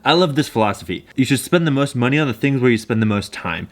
I love this philosophy. You should spend the most money on the things where you spend the most time.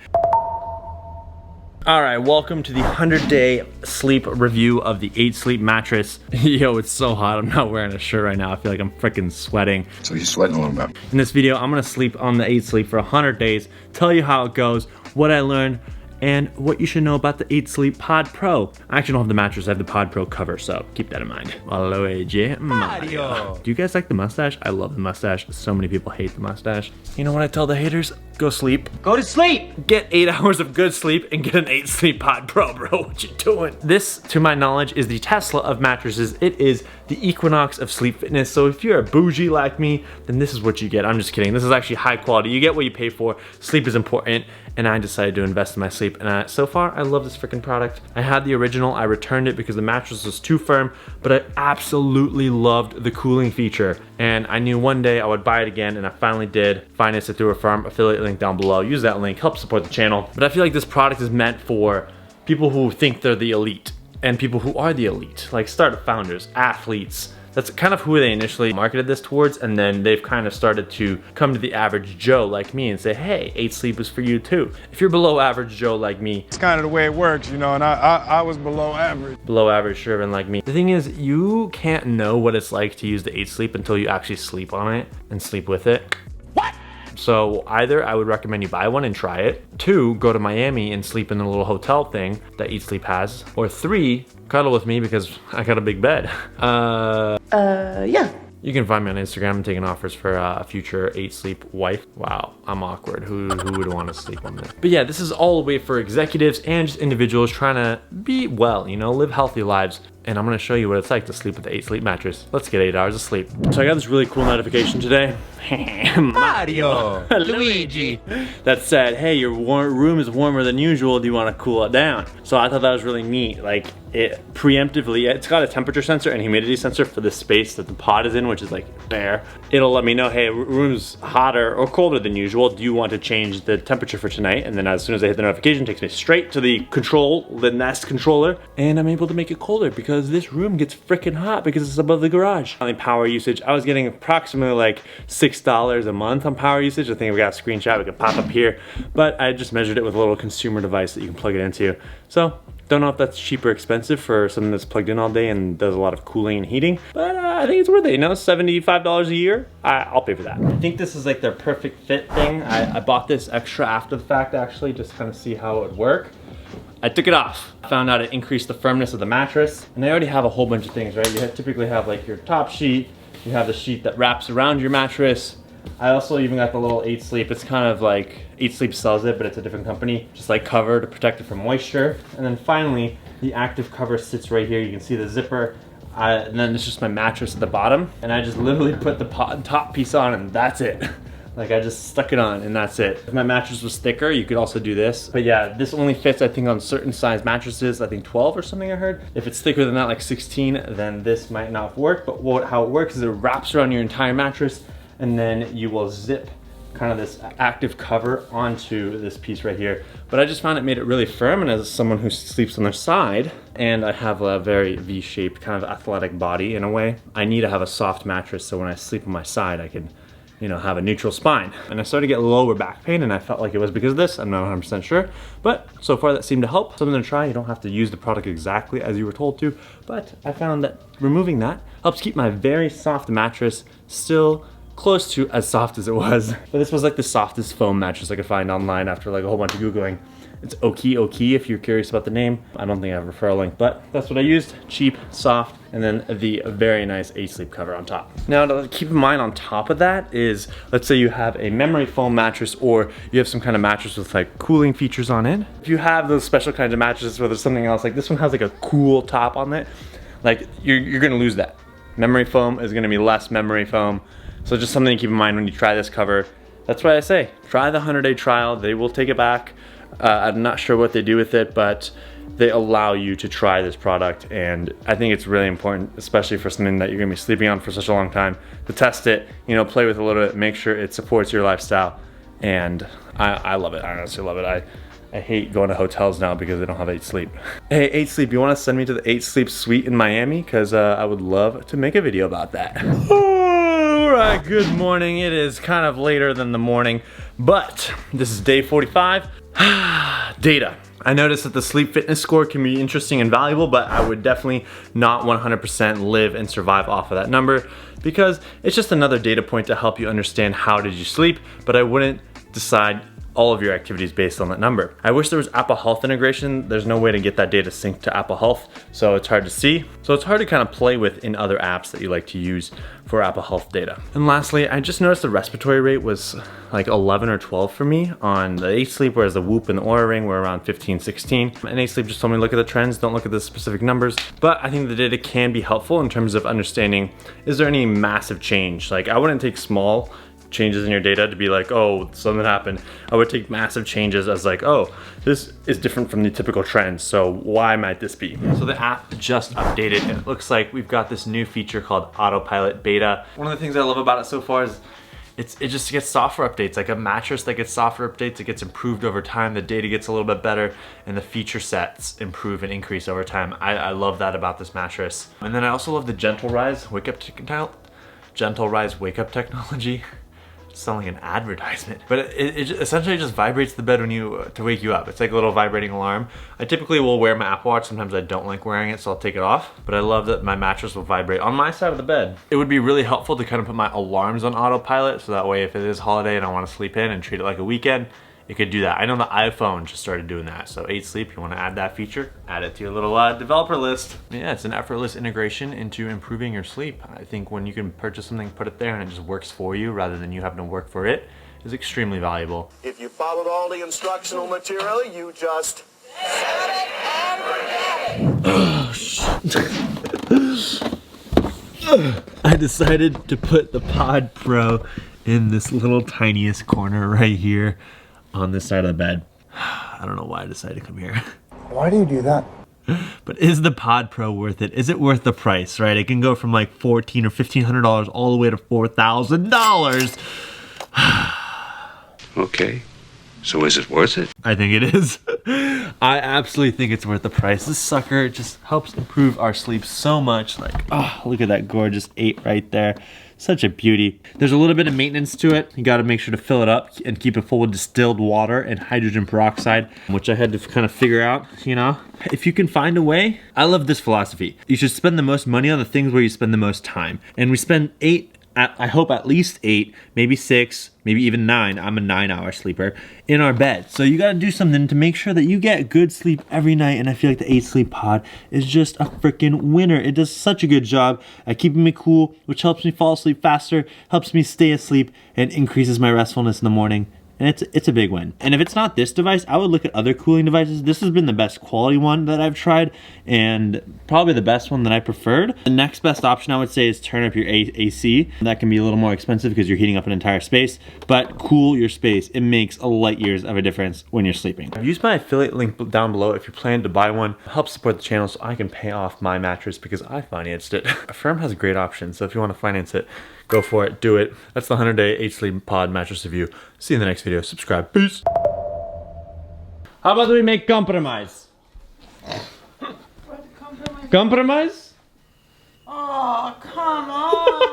All right, welcome to the 100-day sleep review of the 8 Sleep Mattress. Yo, it's so hot. I'm not wearing a shirt right now. I feel like I'm freaking sweating. So you're sweating a little bit. In this video, I'm gonna sleep on the 8 Sleep for 100 days, tell you how it goes, what I learned, and what you should know about the 8 Sleep Pod Pro. I actually don't have the mattress, I have the Pod Pro cover, so keep that in mind. Luigi Mario. Do you guys like the mustache? I love the mustache. So many people hate the mustache. You know what I tell the haters? Go sleep. Go to sleep! Get 8 hours of good sleep and get an 8 Sleep Pod Pro, bro. What you doing? This, to my knowledge, is the Tesla of mattresses. It is the Equinox of sleep fitness. So if you're a bougie like me, then this is what you get. I'm just kidding. This is actually high quality. You get what you pay for. Sleep is important, and I decided to invest in my sleep. And so far, I love this freaking product. I had the original. I returned it because the mattress was too firm, but I absolutely loved the cooling feature. And I knew one day I would buy it again, and I finally did. Finance it through a firm. Affiliate link down below. Use that link. Help support the channel. But I feel like this product is meant for people who think they're the elite and people who are the elite, like startup founders, athletes. That's kind of who they initially marketed this towards, and then they've kind of started to come to the average Joe like me and say, hey, 8 Sleep is for you too. If you're below average Joe like me, It's kind of the way it works, you know, and I was below average. below average Shervin like me. The thing is, you can't know what it's like to use the 8 Sleep until you actually sleep on it and sleep with it. What? So either I would recommend you buy one and try it. 2, go to Miami and sleep in the little hotel thing that 8 Sleep has. Or 3, cuddle with me because I got a big bed. Yeah. You can find me on Instagram. I'm taking offers for a future 8 Sleep wife. Wow, I'm awkward. Who would want to sleep on this? But yeah, this is all the way for executives and just individuals trying to be well, you know, live healthy lives. And I'm gonna show you what it's like to sleep with the 8 Sleep mattress. Let's get 8 hours of sleep. So I got this really cool notification today. Mario. Luigi. That said, hey, your room is warmer than usual. Do you want to cool it down? So I thought that was really neat. Like, it preemptively, it's got a temperature sensor and humidity sensor for the space that the pod is in, which is like bare. It'll let me know, hey, room's hotter or colder than usual. Do you want to change the temperature for tonight? And then as soon as I hit the notification, it takes me straight to the Nest controller, and I'm able to make it colder because this room gets freaking hot because it's above the garage. On the power usage, I was getting approximately like $6 a month on power usage. I think we got a screenshot we could pop up here, but I just measured it with a little consumer device that you can plug it into. So don't know if that's cheap or expensive for something that's plugged in all day and does a lot of cooling and heating, but I think it's worth it, you know, $75 a year. I'll pay for that. I think this is like their perfect fit thing. I bought this extra after the fact, actually, just to kind of see how it would work. I took it off. Found out it increased the firmness of the mattress, and they already have a whole bunch of things, right? You typically have like your top sheet, you have the sheet that wraps around your mattress. I also even got the little 8 Sleep. It's kind of like 8 Sleep sells it, but it's a different company. Just like cover to protect it from moisture. And then finally, the active cover sits right here. You can see the zipper. And then it's just my mattress at the bottom. And I just literally put the top piece on and that's it. Like I just stuck it on and that's it. If my mattress was thicker, you could also do this. But yeah, this only fits, I think, on certain size mattresses. I think 12 or something I heard. If it's thicker than that, like 16, then this might not work. But how it works is it wraps around your entire mattress, and then you will zip kind of this active cover onto this piece right here. But I just found it made it really firm, and as someone who sleeps on their side, and I have a very V-shaped kind of athletic body in a way, I need to have a soft mattress so when I sleep on my side, I can, you know, have a neutral spine. And I started to get lower back pain, and I felt like it was because of this. I'm not 100% sure, but so far that seemed to help. Something to try. You don't have to use the product exactly as you were told to, but I found that removing that helps keep my very soft mattress still close to as soft as it was. But this was like the softest foam mattress I could find online after like a whole bunch of Googling. It's Oki if you're curious about the name. I don't think I have a referral link, but that's what I used. Cheap, soft, and then the very nice 8 Sleep cover on top. Now to keep in mind on top of that is, let's say you have a memory foam mattress or you have some kind of mattress with like cooling features on it. If you have those special kinds of mattresses where there's something else, like this one has like a cool top on it, like you're gonna lose that. Memory foam is gonna be less memory foam. So just something to keep in mind when you try this cover. That's why I say, try the 100-day trial. They will take it back. I'm not sure what they do with it, but they allow you to try this product. And I think it's really important, especially for something that you're gonna be sleeping on for such a long time, to test it, you know, play with it a little bit, make sure it supports your lifestyle. And I love it, I honestly love it. I hate going to hotels now because they don't have 8 Sleep. Hey, 8 Sleep, you wanna send me to the 8 Sleep suite in Miami? Cause I would love to make a video about that. Alright, good morning. It is kind of later than the morning, but this is day 45. Data. I noticed that the sleep fitness score can be interesting and valuable, but I would definitely not 100% live and survive off of that number because it's just another data point to help you understand how did you sleep, but I wouldn't decide all of your activities based on that number. I wish there was Apple Health integration. There's no way to get that data synced to Apple Health, so it's hard to see. So it's hard to kind of play with in other apps that you like to use for Apple Health data. And lastly, I just noticed the respiratory rate was like 11 or 12 for me on the Eight Sleep, whereas the Whoop and the Oura Ring were around 15, 16. And Eight Sleep just told me to look at the trends, don't look at the specific numbers. But I think the data can be helpful in terms of understanding, is there any massive change? Like, I wouldn't take small changes in your data to be like, oh, something happened. I would take massive changes as like, oh, this is different from the typical trends, so why might this be? So the app just updated. It looks like we've got this new feature called Autopilot Beta. One of the things I love about it so far is it just gets software updates. Like a mattress that gets software updates, it gets improved over time, the data gets a little bit better, and the feature sets improve and increase over time. I love that about this mattress. And then I also love the Gentle Rise wake up technology. Sound like an advertisement, but it essentially just vibrates the bed when to wake you up. It's like a little vibrating alarm. I typically will wear my Apple Watch. Sometimes I don't like wearing it, so I'll take it off. But I love that my mattress will vibrate on my side of the bed. It would be really helpful to kind of put my alarms on autopilot, so that way if it is holiday and I want to sleep in and treat it like a weekend, it could do that. I know the iPhone just started doing that. So 8 Sleep, you want to add that feature, add it to your little developer list. Yeah, it's an effortless integration into improving your sleep. I think when you can purchase something, put it there, and it just works for you rather than you having to work for it, is extremely valuable. If you followed all the instructional material, you just set it and forget it. I decided to put the Pod Pro in this little tiniest corner right here on this side of the bed. I don't know why I decided to come here. Why do you do that? But is the Pod Pro worth it? Is it worth the price, right? It can go from like $1,400 or $1,500 all the way to $4,000. Okay, so is it worth it? I think it is. I absolutely think it's worth the price. This sucker just helps improve our sleep so much. Like, oh, look at that gorgeous 8 right there. Such a beauty. There's a little bit of maintenance to it. You gotta make sure to fill it up and keep it full with distilled water and hydrogen peroxide, which I had to kind of figure out, you know? If you can find a way, I love this philosophy. You should spend the most money on the things where you spend the most time. And we spend I hope at least 8, maybe 6, maybe even 9. I'm a 9-hour sleeper in our bed. So you gotta do something to make sure that you get good sleep every night. And I feel like the 8 Sleep Pod is just a freaking winner. It does such a good job at keeping me cool, which helps me fall asleep faster, helps me stay asleep, and increases my restfulness in the morning. And it's a big win. And if it's not this device, I would look at other cooling devices. This has been the best quality one that I've tried and probably the best one that I preferred. The next best option I would say is turn up your AC. That can be a little more expensive because you're heating up an entire space, but cool your space. It makes a light years of a difference when you're sleeping. I've used my affiliate link down below if you plan to buy one. It helps support the channel so I can pay off my mattress because I financed it. Affirm has great options, so if you want to finance it, go for it, do it. That's the 100-day 8 Sleep Pod mattress review. See you in the next video. Subscribe. Peace. How about we make compromise? Compromise? Oh, come on.